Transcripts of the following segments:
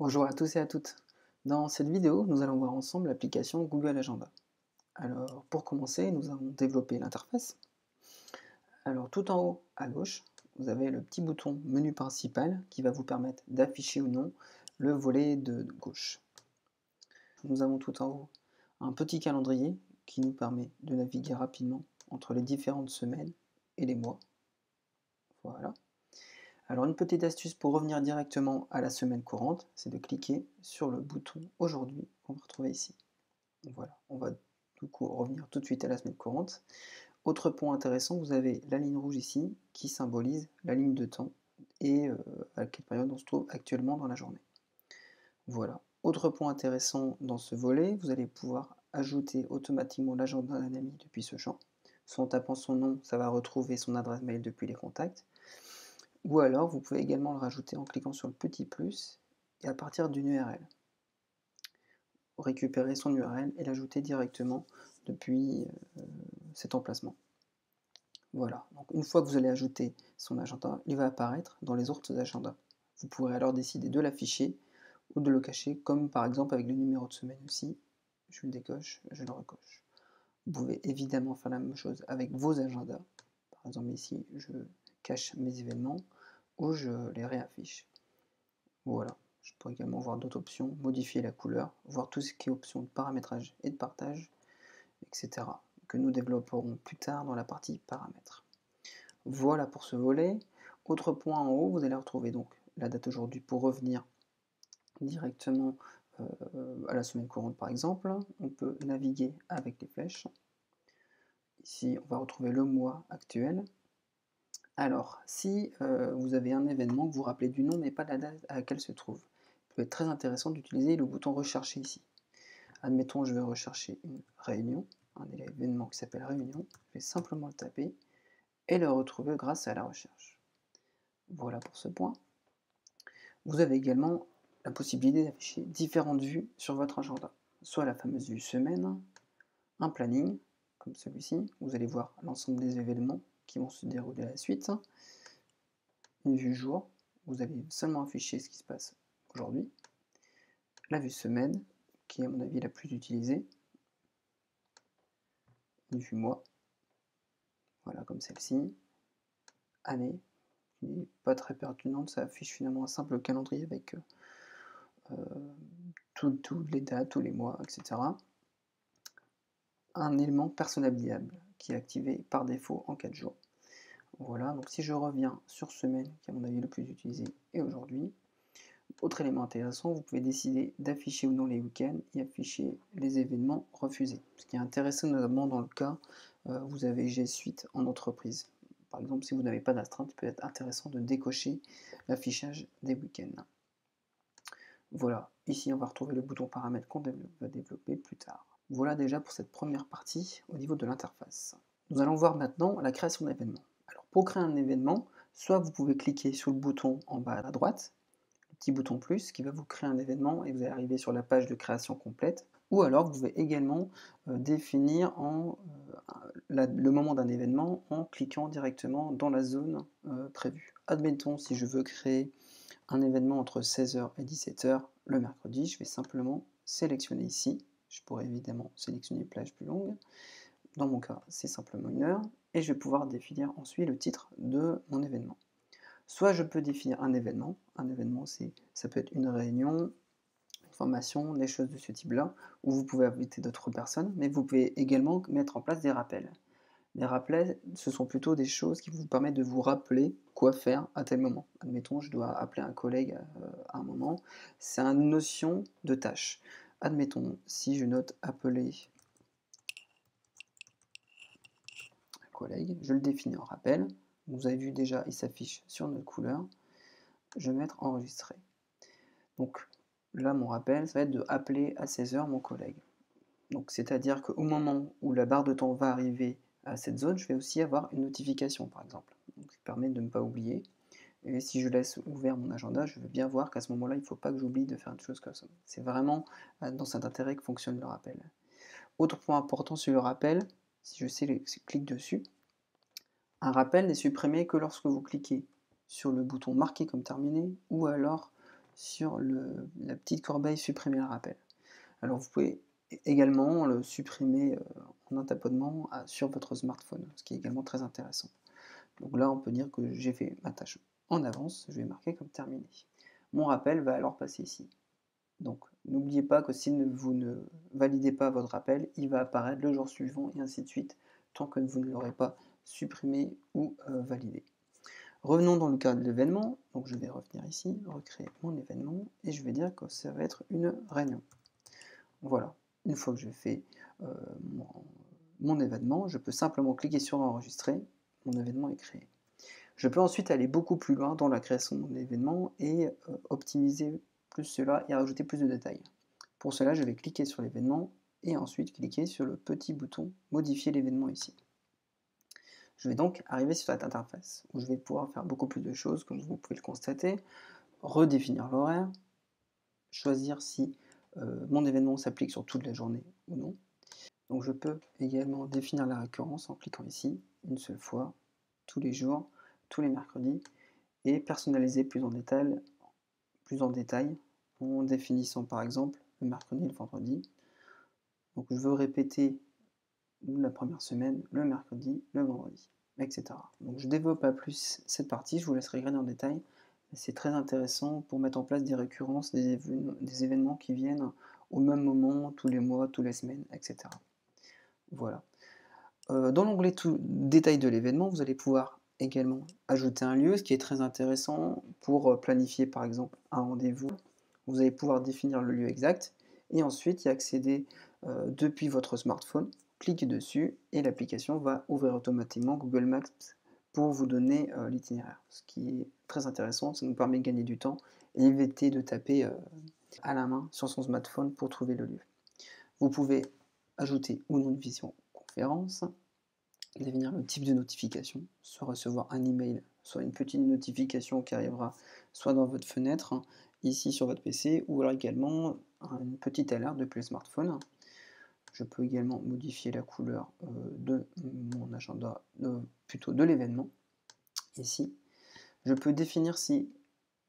Bonjour à tous et à toutes. Dans cette vidéo, nous allons voir ensemble l'application Google Agenda. Alors, pour commencer, nous allons développer l'interface. Alors, tout en haut à gauche, vous avez le petit bouton menu principal qui va vous permettre d'afficher ou non le volet de gauche. Nous avons tout en haut un petit calendrier qui nous permet de naviguer rapidement entre les différentes semaines et les mois. Voilà. Alors, une petite astuce pour revenir directement à la semaine courante, c'est de cliquer sur le bouton aujourd'hui qu'on va retrouver ici. Voilà, on va du coup revenir tout de suite à la semaine courante. Autre point intéressant, vous avez la ligne rouge ici qui symbolise la ligne de temps et à quelle période on se trouve actuellement dans la journée. Voilà. Autre point intéressant dans ce volet, vous allez pouvoir ajouter automatiquement l'agenda d'un ami depuis ce champ. Soit en tapant son nom, ça va retrouver son adresse mail depuis les contacts. Ou alors, vous pouvez également le rajouter en cliquant sur le petit plus et à partir d'une URL. Récupérer son URL et l'ajouter directement depuis cet emplacement. Voilà, donc une fois que vous allez ajouter son agenda, il va apparaître dans les autres agendas. Vous pourrez alors décider de l'afficher ou de le cacher, comme par exemple avec le numéro de semaine aussi. Je le décoche, je le recoche. Vous pouvez évidemment faire la même chose avec vos agendas. Par exemple ici, je cache mes événements ou je les réaffiche. Voilà. Je pourrais également voir d'autres options, modifier la couleur, voir tout ce qui est option de paramétrage et de partage, etc. que nous développerons plus tard dans la partie paramètres. Voilà pour ce volet. Autre point en haut, vous allez retrouver donc la date aujourd'hui pour revenir directement à la semaine courante par exemple. On peut naviguer avec les flèches. Ici, on va retrouver le mois actuel. Alors, si vous avez un événement que vous vous rappelez du nom mais pas de la date à laquelle se trouve, il peut être très intéressant d'utiliser le bouton rechercher ici. Admettons, je vais rechercher une réunion, un événement qui s'appelle réunion. Je vais simplement le taper et le retrouver grâce à la recherche. Voilà pour ce point. Vous avez également la possibilité d'afficher différentes vues sur votre agenda. Soit la fameuse vue semaine, un planning, comme celui-ci. Vous allez voir l'ensemble des événements qui vont se dérouler à la suite. Une vue jour, vous allez seulement afficher ce qui se passe aujourd'hui. La vue semaine, qui est à mon avis la plus utilisée. Une vue mois, voilà comme celle-ci. Année, qui n'est pas très pertinente, ça affiche finalement un simple calendrier avec toutes les dates, tous les mois, etc. Un élément personnalisable qui est activé par défaut en 4 jours. Voilà, donc si je reviens sur semaine, qui est à mon avis le plus utilisé, et aujourd'hui, autre élément intéressant, vous pouvez décider d'afficher ou non les week-ends et afficher les événements refusés. Ce qui est intéressant notamment dans le cas où vous avez G Suite en entreprise. Par exemple, si vous n'avez pas d'astreinte, il peut être intéressant de décocher l'affichage des week-ends. Voilà, ici on va retrouver le bouton paramètres qu'on va développer plus tard. Voilà déjà pour cette première partie au niveau de l'interface. Nous allons voir maintenant la création d'événements. Alors pour créer un événement, soit vous pouvez cliquer sur le bouton en bas à droite, le petit bouton plus qui va vous créer un événement et vous allez arriver sur la page de création complète, ou alors vous pouvez également définir le moment d'un événement en cliquant directement dans la zone prévue. Admettons si je veux créer un événement entre 16h et 17h le mercredi, je vais simplement sélectionner ici. Je pourrais évidemment sélectionner une plage plus longue. Dans mon cas, c'est simplement 1 heure. Et je vais pouvoir définir ensuite le titre de mon événement. Soit je peux définir un événement. Un événement, ça peut être une réunion, une formation, des choses de ce type-là, où vous pouvez inviter d'autres personnes, mais vous pouvez également mettre en place des rappels. Les rappels, ce sont plutôt des choses qui vous permettent de vous rappeler quoi faire à tel moment. Admettons, je dois appeler un collègue à un moment. C'est une notion de tâche. Admettons, si je note appeler un collègue, je le définis en rappel. Vous avez vu déjà, il s'affiche sur notre couleur. Je vais mettre enregistrer. Donc là, mon rappel, ça va être de appeler à 16h mon collègue. Donc c'est-à-dire qu'au moment où la barre de temps va arriver à cette zone, je vais aussi avoir une notification par exemple. Donc, ça permet de ne pas oublier. Et si je laisse ouvert mon agenda, je veux bien voir qu'à ce moment-là, il ne faut pas que j'oublie de faire une chose comme ça. C'est vraiment dans cet intérêt que fonctionne le rappel. Autre point important sur le rappel, si je clique dessus, un rappel n'est supprimé que lorsque vous cliquez sur le bouton marqué comme terminé ou alors sur la petite corbeille supprimer le rappel. Alors vous pouvez également le supprimer en un tapotement sur votre smartphone, ce qui est également très intéressant. Donc là, on peut dire que j'ai fait ma tâche en avance, je vais marquer comme terminé. Mon rappel va alors passer ici. Donc n'oubliez pas que si vous ne validez pas votre rappel, il va apparaître le jour suivant et ainsi de suite, tant que vous ne l'aurez pas supprimé ou validé. Revenons dans le cadre de l'événement, donc je vais revenir ici, recréer mon événement, et je vais dire que ça va être une réunion. Voilà, une fois que j'ai fait mon événement, je peux simplement cliquer sur enregistrer, mon événement est créé. Je peux ensuite aller beaucoup plus loin dans la création de mon événement et optimiser plus cela et rajouter plus de détails. Pour cela, je vais cliquer sur l'événement et ensuite cliquer sur le petit bouton modifier l'événement ici. Je vais donc arriver sur cette interface où je vais pouvoir faire beaucoup plus de choses, comme vous pouvez le constater, redéfinir l'horaire, choisir si mon événement s'applique sur toute la journée ou non. Donc je peux également définir la récurrence en cliquant ici, une seule fois, tous les jours, tous les mercredis, et personnaliser plus en détail en définissant par exemple le mercredi et le vendredi. Donc je veux répéter la première semaine, le mercredi, le vendredi, etc. Donc je ne développe pas plus cette partie, je vous laisserai regarder en détail. C'est très intéressant pour mettre en place des récurrences, des événements qui viennent au même moment, tous les mois, toutes les semaines, etc. Voilà. Dans l'onglet détail de l'événement, vous allez pouvoir également ajouter un lieu, ce qui est très intéressant pour planifier par exemple un rendez-vous. Vous allez pouvoir définir le lieu exact et ensuite y accéder depuis votre smartphone. Cliquez dessus et l'application va ouvrir automatiquement Google Maps pour vous donner l'itinéraire. Ce qui est très intéressant, ça nous permet de gagner du temps et éviter de taper à la main sur son smartphone pour trouver le lieu. Vous pouvez ajouter ou non une visioconférence, définir le type de notification, soit recevoir un email, soit une petite notification qui arrivera soit dans votre fenêtre, ici sur votre PC, ou alors également une petite alerte depuis le smartphone. Je peux également modifier la couleur de mon agenda, plutôt de l'événement, ici. Je peux définir si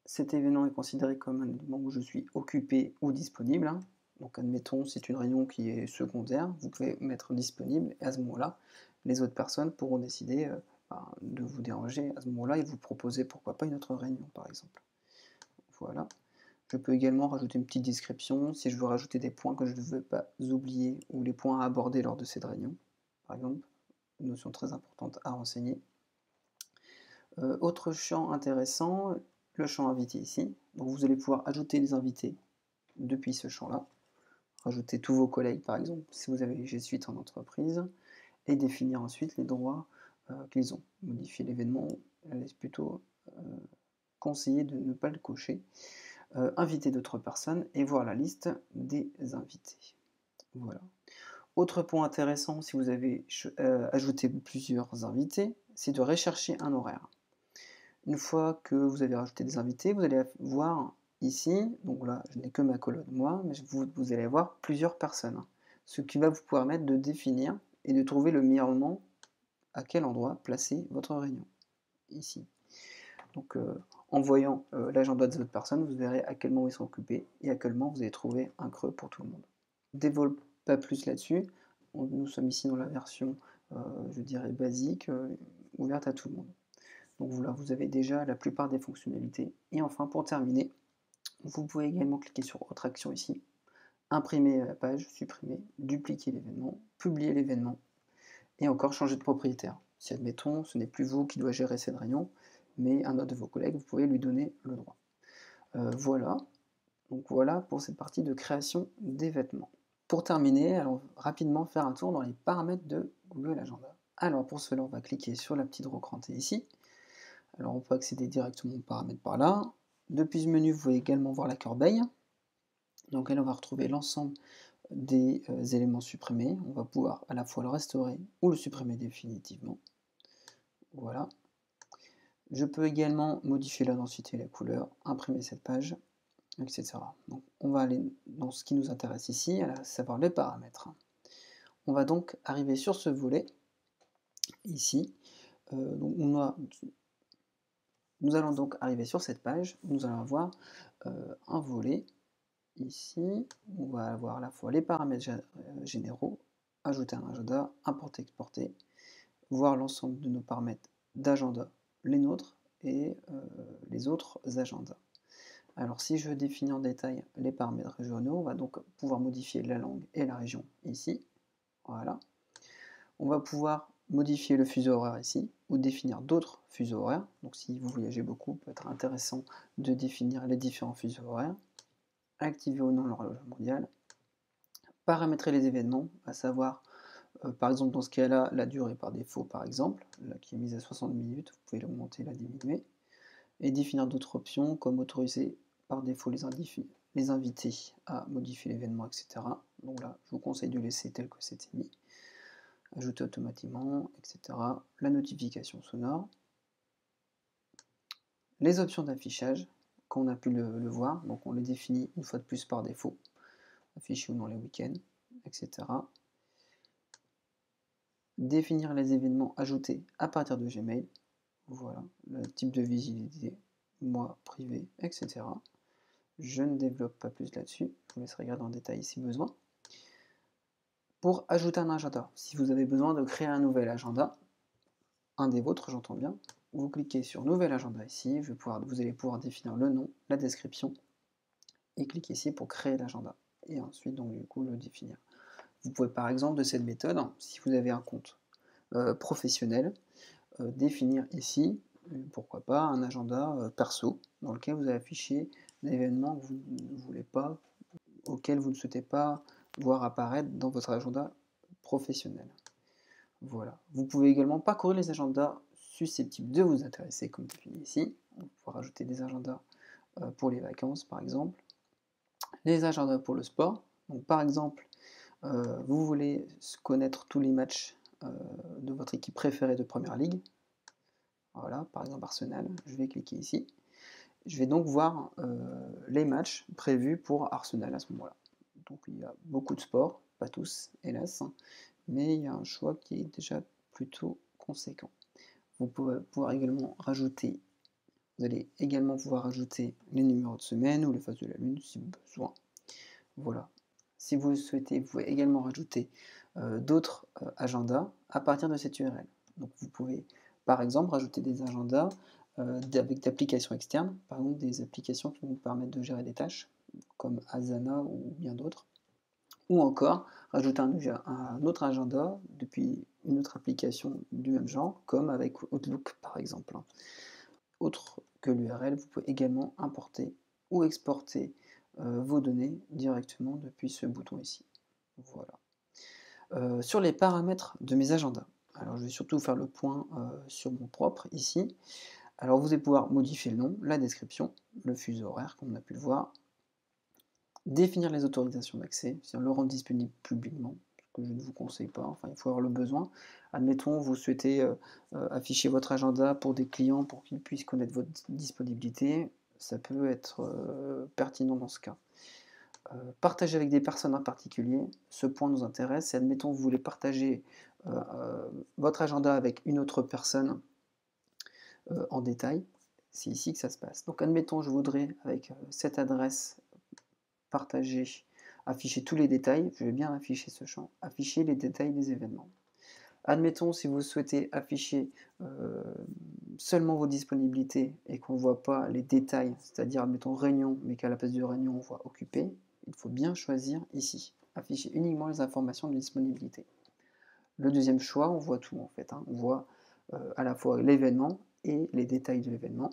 cet événement est considéré comme un événement où je suis occupé ou disponible. Donc admettons, c'est une réunion qui est secondaire, vous pouvez mettre disponible, et à ce moment-là, les autres personnes pourront décider de vous déranger à ce moment-là et vous proposer pourquoi pas une autre réunion par exemple. Voilà. Je peux également rajouter une petite description si je veux rajouter des points que je ne veux pas oublier ou les points à aborder lors de cette réunion, par exemple, une notion très importante à renseigner. Autre champ intéressant, le champ invité ici. Donc vous allez pouvoir ajouter des invités depuis ce champ-là, rajouter tous vos collègues par exemple, si vous avez G Suite en entreprise, et définir ensuite les droits qu'ils ont. Modifier l'événement, est plutôt conseillé de ne pas le cocher. Inviter d'autres personnes et voir la liste des invités. Voilà. Autre point intéressant, si vous avez ajouté plusieurs invités, c'est de rechercher un horaire. Une fois que vous avez rajouté des invités, vous allez voir ici, donc là je n'ai que ma colonne moi, mais vous allez avoir plusieurs personnes. Ce qui va vous permettre de définir et de trouver le meilleur moment à quel endroit placer votre réunion. Ici. Donc en voyant l'agenda des autres personnes, vous verrez à quel moment ils sont occupés et à quel moment vous allez trouver un creux pour tout le monde. Je ne développe pas plus là-dessus. Nous sommes ici dans la version, je dirais, basique, ouverte à tout le monde. Donc voilà, vous avez déjà la plupart des fonctionnalités. Et enfin, pour terminer, vous pouvez également cliquer sur Autre action ici, imprimer la page, supprimer, dupliquer l'événement, publier l'événement, et encore changer de propriétaire. Si admettons, ce n'est plus vous qui doit gérer cette réunion, mais un autre de vos collègues, vous pouvez lui donner le droit. Voilà, donc voilà pour cette partie de création d'événements. Pour terminer, allons rapidement faire un tour dans les paramètres de Google Agenda. Alors pour cela, on va cliquer sur la petite roue crantée ici. Alors on peut accéder directement aux paramètres par là. Depuis ce menu, vous pouvez également voir la corbeille. Donc là, on va retrouver l'ensemble des éléments supprimés. On va pouvoir à la fois le restaurer ou le supprimer définitivement. Voilà. Je peux également modifier la densité et la couleur, imprimer cette page, etc. Donc on va aller dans ce qui nous intéresse ici, à savoir les paramètres. On va donc arriver sur ce volet, ici. Donc on a Nous allons donc arriver sur cette page, nous allons avoir un volet ici, on va avoir à la fois les paramètres généraux, ajouter un agenda, importer, exporter, voir l'ensemble de nos paramètres d'agenda, les nôtres et les autres agendas. Alors si je définis en détail les paramètres régionaux, on va donc pouvoir modifier la langue et la région ici, voilà. On va pouvoir modifier le fuseau horaire ici, ou définir d'autres fuseaux horaires. Donc si vous voyagez beaucoup, il peut être intéressant de définir les différents fuseaux horaires. Activer ou non l'horloge mondiale. Paramétrer les événements, à savoir, par exemple dans ce cas-là, la durée par défaut par exemple, là, qui est mise à 60 minutes, vous pouvez l'augmenter, la diminuer. Et définir d'autres options comme autoriser par défaut les invités à modifier l'événement, etc. Donc là, je vous conseille de laisser tel que c'était mis. Ajouter automatiquement, etc. La notification sonore. Les options d'affichage, quand on a pu le voir, donc on les définit une fois de plus par défaut. Afficher ou non les week-ends, etc. Définir les événements ajoutés à partir de Gmail. Voilà, le type de visibilité, moi, privé, etc. Je ne développe pas plus là-dessus, je vous laisserai regarder en détail si besoin. Pour ajouter un agenda, si vous avez besoin de créer un nouvel agenda, un des vôtres, j'entends bien, vous cliquez sur Nouvel agenda ici, vous allez pouvoir définir le nom, la description, et cliquez ici pour créer l'agenda. Et ensuite, donc du coup, le définir. Vous pouvez par exemple, de cette méthode, si vous avez un compte professionnel, définir ici, pourquoi pas, un agenda perso, dans lequel vous allez afficher l'événement que vous ne voulez pas, auquel vous ne souhaitez pas voir apparaître dans votre agenda professionnel. Voilà. Vous pouvez également parcourir les agendas susceptibles de vous intéresser, comme défini ici. On va pouvoir ajouter des agendas pour les vacances, par exemple. Les agendas pour le sport. Donc, par exemple, vous voulez connaître tous les matchs de votre équipe préférée de Première Ligue. Voilà, par exemple Arsenal. Je vais cliquer ici. Je vais donc voir les matchs prévus pour Arsenal à ce moment-là. Donc il y a beaucoup de sports, pas tous, hélas, mais il y a un choix qui est déjà plutôt conséquent. Vous pouvez pouvoir également rajouter, vous allez également pouvoir rajouter les numéros de semaine ou les phases de la lune si besoin. Voilà. Si vous le souhaitez, vous pouvez également rajouter d'autres agendas à partir de cette URL. Donc vous pouvez par exemple rajouter des agendas avec d'applications externes, par exemple des applications qui vont vous permettre de gérer des tâches comme Asana ou bien d'autres, ou encore rajouter un autre agenda depuis une autre application du même genre, comme avec Outlook par exemple. Autre que l'URL, vous pouvez également importer ou exporter vos données directement depuis ce bouton ici. Voilà. Sur les paramètres de mes agendas, alors je vais surtout faire le point sur mon propre ici. Alors vous allez pouvoir modifier le nom, la description, le fuseau horaire comme on a pu le voir, définir les autorisations d'accès, c'est-à-dire le rendre disponible publiquement, ce que je ne vous conseille pas, enfin il faut avoir le besoin. Admettons, vous souhaitez afficher votre agenda pour des clients pour qu'ils puissent connaître votre disponibilité, ça peut être pertinent dans ce cas. Partager avec des personnes en particulier, ce point nous intéresse, et admettons vous voulez partager votre agenda avec une autre personne en détail, c'est ici que ça se passe. Donc admettons je voudrais avec cette adresse partager, afficher tous les détails, je vais bien afficher ce champ, afficher les détails des événements. Admettons si vous souhaitez afficher seulement vos disponibilités et qu'on ne voit pas les détails, c'est-à-dire admettons réunion, mais qu'à la place de réunion on voit occupé, il faut bien choisir ici, afficher uniquement les informations de disponibilité. Le deuxième choix, on voit tout en fait, hein. On voit à la fois l'événement et les détails de l'événement.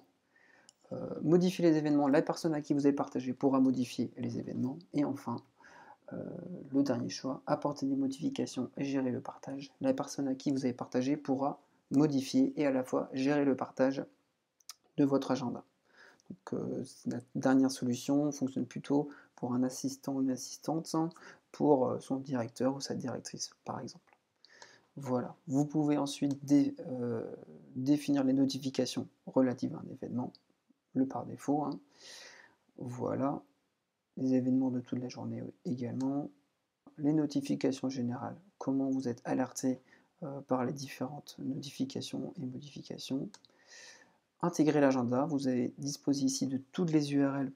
Modifier les événements, la personne à qui vous avez partagé pourra modifier les événements. Et enfin, le dernier choix, apporter des modifications et gérer le partage. La personne à qui vous avez partagé pourra modifier et à la fois gérer le partage de votre agenda. Donc, la dernière solution fonctionne plutôt pour un assistant ou une assistante, pour son directeur ou sa directrice, par exemple. Voilà. Vous pouvez ensuite définir les notifications relatives à un événement, le par défaut. Hein. Voilà. Les événements de toute la journée également. Les notifications générales, comment vous êtes alerté par les différentes notifications et modifications. intégrer l'agenda. Vous avez disposé ici de toutes les URL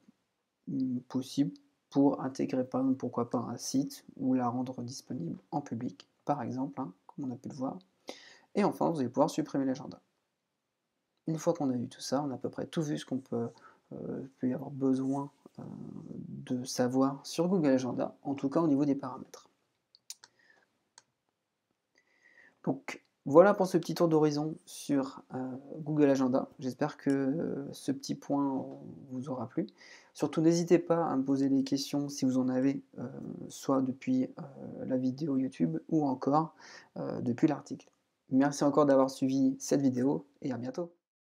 possibles pour intégrer, par exemple, pourquoi pas un site ou la rendre disponible en public, par exemple, hein, comme on a pu le voir. Et enfin, vous allez pouvoir supprimer l'agenda. Une fois qu'on a vu tout ça, on a à peu près tout vu ce qu'on peut y avoir besoin de savoir sur Google Agenda, en tout cas au niveau des paramètres. Donc voilà pour ce petit tour d'horizon sur Google Agenda. J'espère que ce petit point vous aura plu. Surtout n'hésitez pas à me poser des questions si vous en avez, soit depuis la vidéo YouTube ou encore depuis l'article. Merci encore d'avoir suivi cette vidéo et à bientôt.